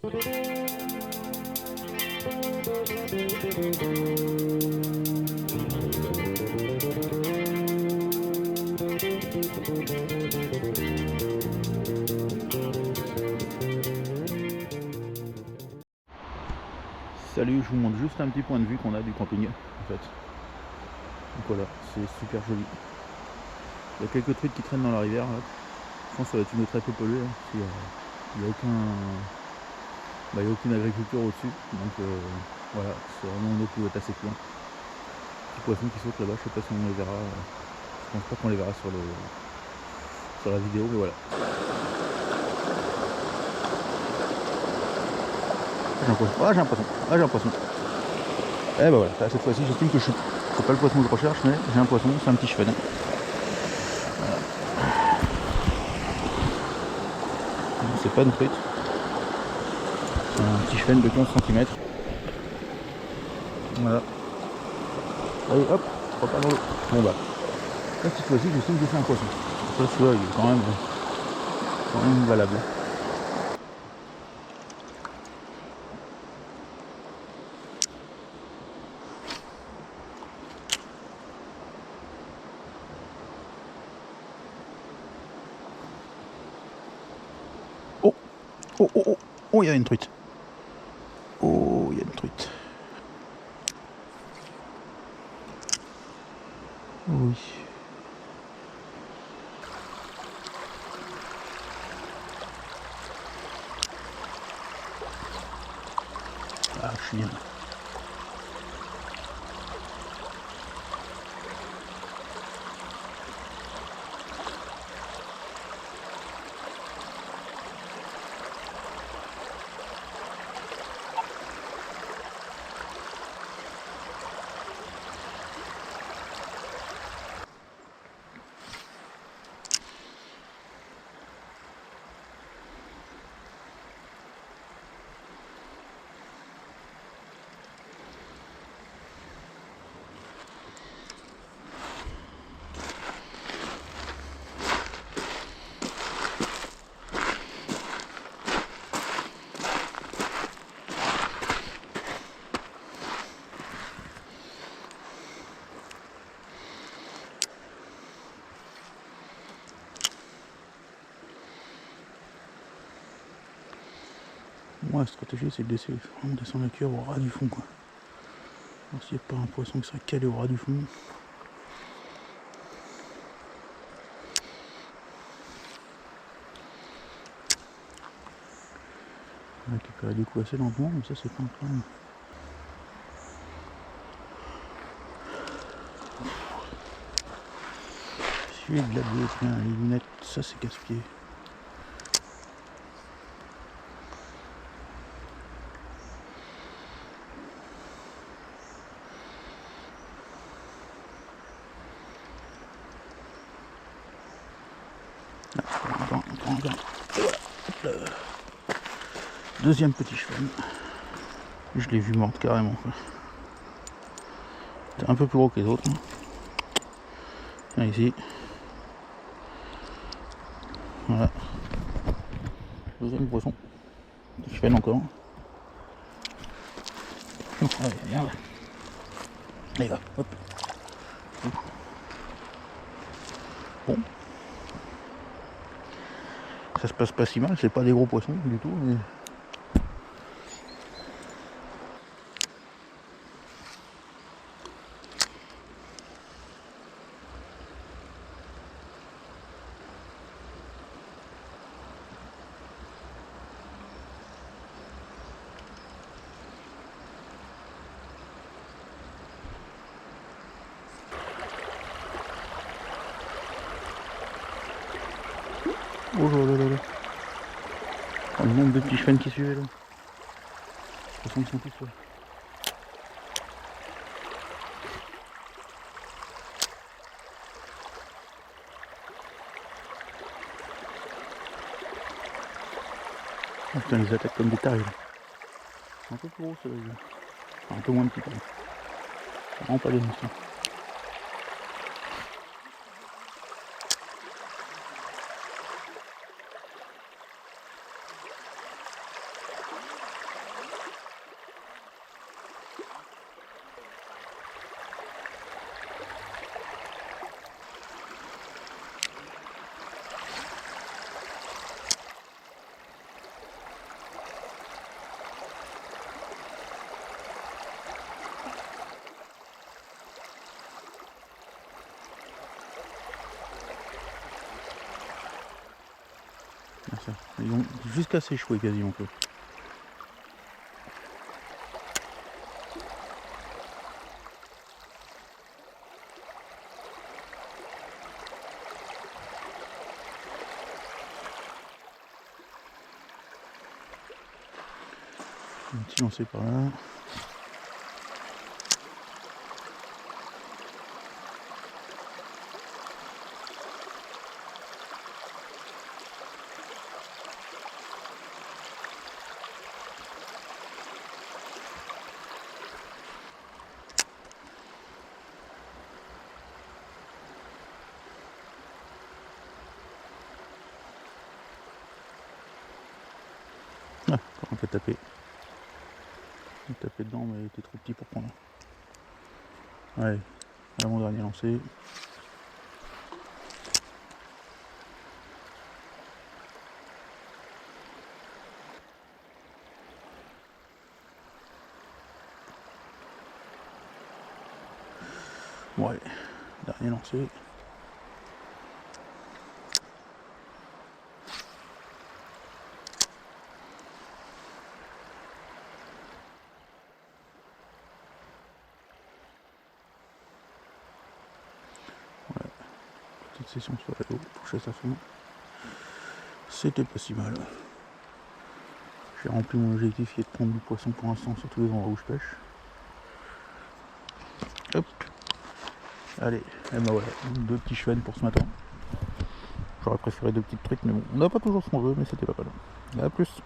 Salut, je vous montre juste un petit point de vue qu'on a du camping en fait. Donc voilà, c'est super joli. Il y a quelques trucs qui traînent dans la rivière là. Je pense que ça va être une eau très peu polluée, hein, parce qu'il n'y a aucune agriculture au-dessus. Donc voilà, c'est vraiment une eau qui va être assez clean. Les poissons qui sautent là-bas, je sais pas si on les verra. Je pense pas qu'on les verra sur la vidéo, mais voilà. J'ai un poisson. Ah, j'ai un poisson. Ah, j'ai un poisson. Eh ben voilà, cette fois-ci j'estime que c'est pas le poisson que je recherche, mais j'ai un poisson, c'est un petit cheval. Voilà. C'est pas une truite. C'est un petit cheval de 15 cm. Voilà. Allez hop, repart dans l'eau. Bon bah. Là cette fois-ci j'estime que c'est un poisson. Ça celui-là il est quand même valable. Oh, oh, oh, oh, oh, il y a une truite. Oh, il y a une truite. Oui. Ah, je suis bien. Moi, la stratégie, c'est de laisser vraiment descendre la cuve au ras du fond, quoi. Alors, s'il n'y a pas un poisson qui serait calé au ras du fond. On va récupérer du coup assez lentement, comme ça, c'est pas un problème. Celui de la biais, tiens, les lunettes, ça, c'est casse-pied. Voilà. Deuxième petit cheval. Je l'ai vu morte carrément. C'est un peu plus gros que les autres. Tiens ici. Voilà. Deuxième poisson. Petit cheval encore. Allez, viens là. Allez là, hop. Bon. Ça se passe pas si mal, c'est pas des gros poissons du tout, mais. Oh là là là là. Oh, le nombre de petits chevaux qui suivaient là. De toute façon, ils sont tous là. Oh, putain, ils attaquent comme des tarés là. C'est un peu plus gros celui-là. Enfin, un peu moins petit quand même. C'est vraiment pas des monstres. ça. Ils ont jusqu'à s'échouer quasiment peu. Un petit lancé par là. Ah, par contre, il a tapé. Il a tapé dedans, mais il était trop petit pour prendre. Ouais, l'avant-dernier lancé. Ouais, dernier lancé. Ouais, petite session sur l'eau pour chasser à fond. C'était pas si mal. J'ai rempli mon objectif qui est de prendre du poisson pour l'instant sur tous les endroits où je pêche. Hop. Allez, et ben voilà, 2 petits chevens pour ce matin. J'aurais préféré 2 petites trucs, mais bon, on n'a pas toujours ce qu'on veut, mais c'était pas mal. A plus.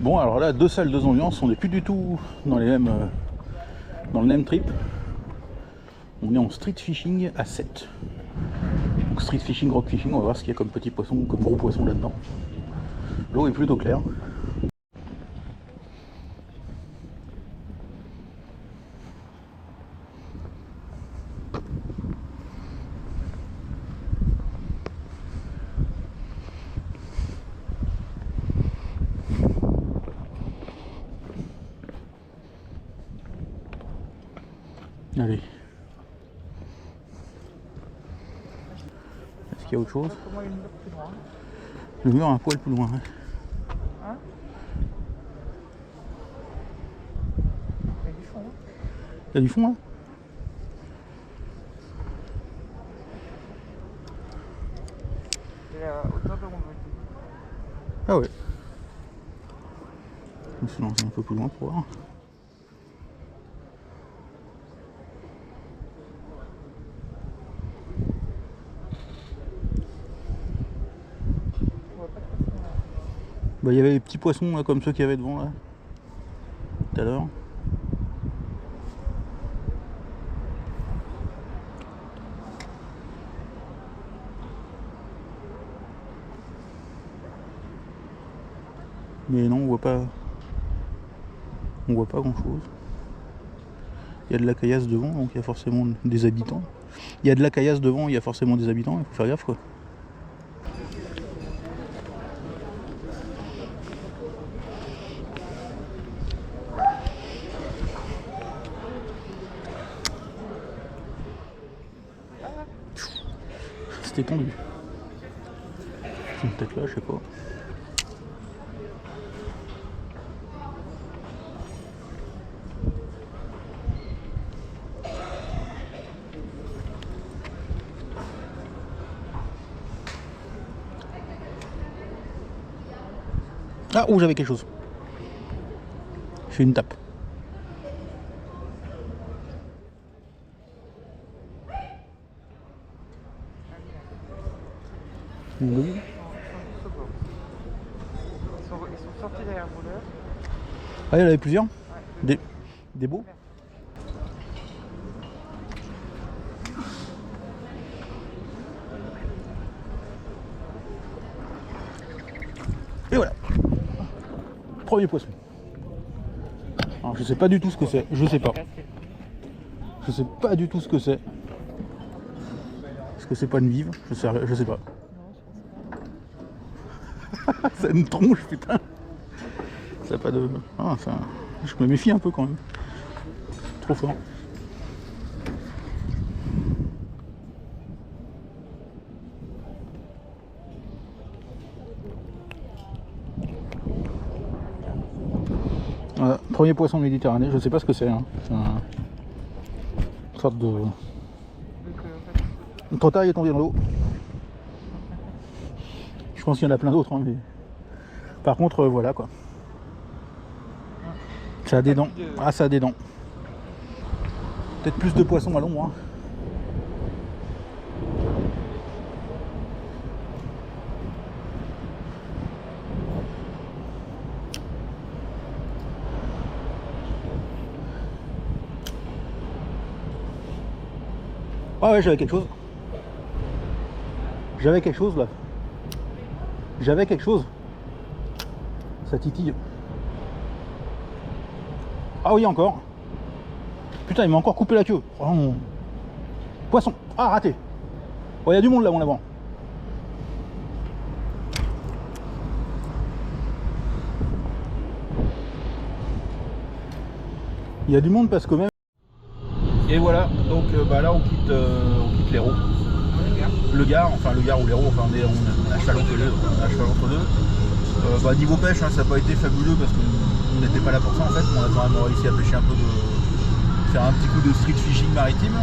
Bon, alors là, 2 salles, 2 ambiances, on n'est plus du tout dans les mêmes, dans le même trip. On est en street fishing à 7. Donc street fishing, rock fishing, on va voir ce qu'il y a comme petits poissons, comme gros poissons là-dedans. L'eau est plutôt claire. Allez. Est-ce qu'il y a autre chose? Le mur un poil plus loin. Ouais. Hein? Il y a du fond. Il y a du fond là? C'est à hauteur de mon petit. Ah ouais. Je me suis lancé un peu plus loin pour voir. Bah, il y avait les petits poissons là, comme ceux qu'il y avait devant là, tout à l'heure. Mais non, on voit pas grand chose. Il y a de la caillasse devant, donc il y a forcément des habitants. Il y a de la caillasse devant, il y a forcément des habitants, il faut faire gaffe quoi. C'était tendu. Peut-être là, je sais pas. Ah, oh, j'avais quelque chose. Je fais une tape. Oui. Ils sont sortis derrière le voleur. Ah, il y en avait plusieurs? Ouais, des beaux? Et voilà. Premier poisson. Alors je sais pas du tout ce que c'est. Je sais pas. Je sais pas du tout ce que c'est. Est-ce que c'est pas une vive? Je sais pas. C'est une tronche, putain. Ça a pas de. Ah, ça. Je me méfie un peu quand même. Trop fort. Voilà, premier poisson de Méditerranée, je sais pas ce que c'est. Hein. C'est une sorte de... Trop tard, il est tombé dans l'eau. Je pense qu'il y en a plein d'autres, hein, mais... Par contre, voilà quoi. Ça a des dents. Ah, ça a des dents. Peut-être plus de poissons à l'ombre. Hein. Ah ouais, j'avais quelque chose. J'avais quelque chose là. J'avais quelque chose. Ça titille. Ah oui, encore. Putain, il m'a encore coupé la queue. Oh. Poisson. Ah, raté. Oh, il y a du monde là, mon avant. Il y a du monde parce que même... Et voilà, donc là on quitte l'Hérault. Le Gard ou l'Hérault, enfin on a cheval entre deux. Niveau pêche, hein, ça n'a pas été fabuleux parce qu'on n'était pas là pour ça en fait. On a quand même réussi à pêcher un peu faire un petit coup de street fishing maritime.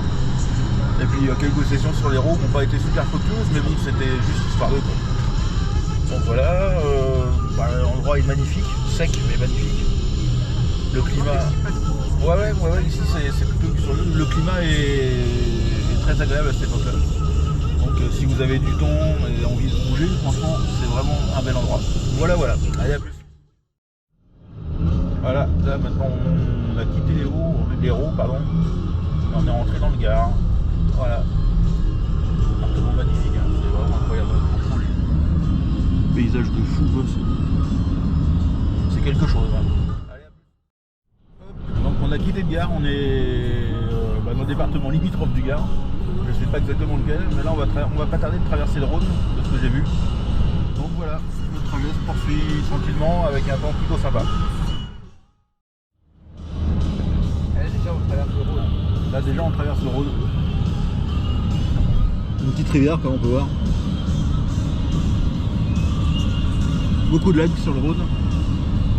Et puis quelques sessions sur l'Hérault qui n'ont pas été super fructueuses, mais bon, c'était juste histoire de quoi. Donc voilà, l'endroit est magnifique, sec mais magnifique. Le climat... Ouais, ici c'est plutôt sur le climat est très agréable à cette époque-là. Donc si vous avez du temps et envie de bouger, franchement c'est vraiment un bel endroit. Voilà, allez à plus. Voilà, là maintenant on a quitté l'Hérault, on est rentré dans le Gard. Voilà. Appartement magnifique, hein. C'est vraiment incroyable. Paysage de fou, c'est quelque chose. Hein. Donc on a quitté le Gard, on est dans le département limitrophe du Gard. Je ne sais pas exactement lequel, mais là on va pas tarder de traverser le Rhône, de ce que j'ai vu. Donc voilà, le trajet se poursuit tranquillement avec un temps plutôt sympa. Là déjà on traverse le Rhône. Une petite rivière comme on peut voir. Beaucoup de lacs sur le Rhône.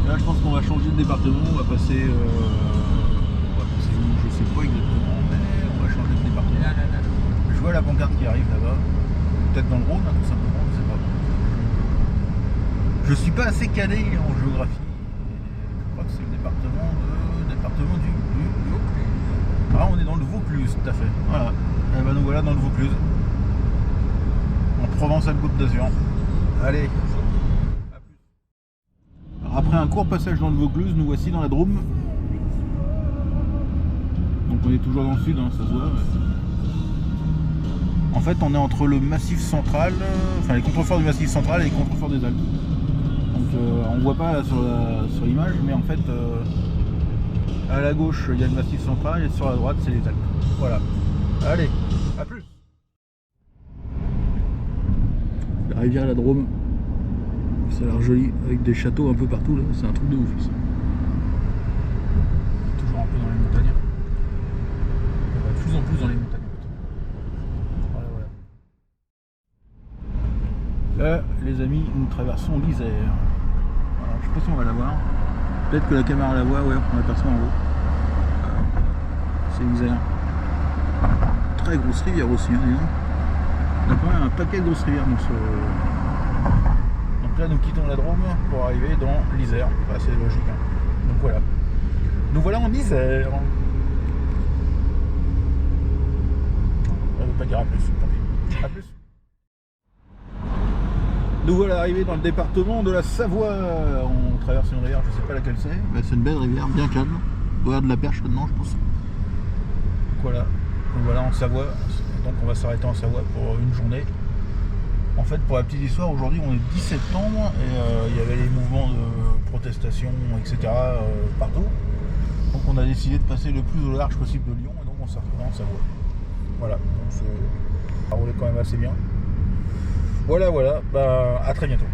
Là je pense qu'on va changer de département, on va passer où, je sais pas exactement, mais on va changer de département. Je vois la pancarte qui arrive là-bas, peut-être dans le Rhône, hein, tout simplement, je sais pas. Je suis pas assez calé en géographie, je crois que c'est le département du Vaucluse. Ah, on est dans le Vaucluse, tout à fait, voilà. Et ben nous voilà dans le Vaucluse, en Provence-Alpes-Côte d'Azur. Allez. Après un court passage dans le Vaucluse, nous voici dans la Drôme. Donc on est toujours dans le sud, hein, ça se voit. En fait on est entre le massif central, enfin les contreforts du massif central et les contreforts des Alpes. Donc on ne voit pas là, sur l'image, mais en fait à la gauche il y a le massif central et sur la droite c'est les Alpes. Voilà. Allez, à plus. La rivière la Drôme. Ça a l'air joli, avec des châteaux un peu partout là, c'est un truc de ouf ça. Toujours un peu dans les montagnes. On va de plus en plus dans les montagnes. Voilà. Là, les amis, nous traversons l'Isère. Voilà, je sais pas si on va la voir. Peut-être que la caméra la voit, ouais, on l'aperçoit en haut. C'est l'Isère. Très grosse rivière aussi, hein, disons. On a quand même un paquet de grosses rivières dans ce... Là nous quittons la Drôme pour arriver dans l'Isère, c'est logique. Hein. Donc voilà. Nous voilà en Isère. On ne veut pas dire à plus, tant pis. À plus. Nous voilà arrivés dans le département de la Savoie. On traverse une rivière, je ne sais pas laquelle c'est. Mais c'est une belle rivière, bien calme. Il doit y avoir de la perche maintenant, je pense. Donc voilà. Nous voilà en Savoie. Donc on va s'arrêter en Savoie pour une journée. En fait, pour la petite histoire, aujourd'hui on est 10 septembre et il y avait les mouvements de protestation, etc. Partout. Donc on a décidé de passer le plus au large possible de Lyon et donc on s'est retrouvé en Savoie. Voilà, donc ça roulait quand même assez bien. Voilà, à très bientôt.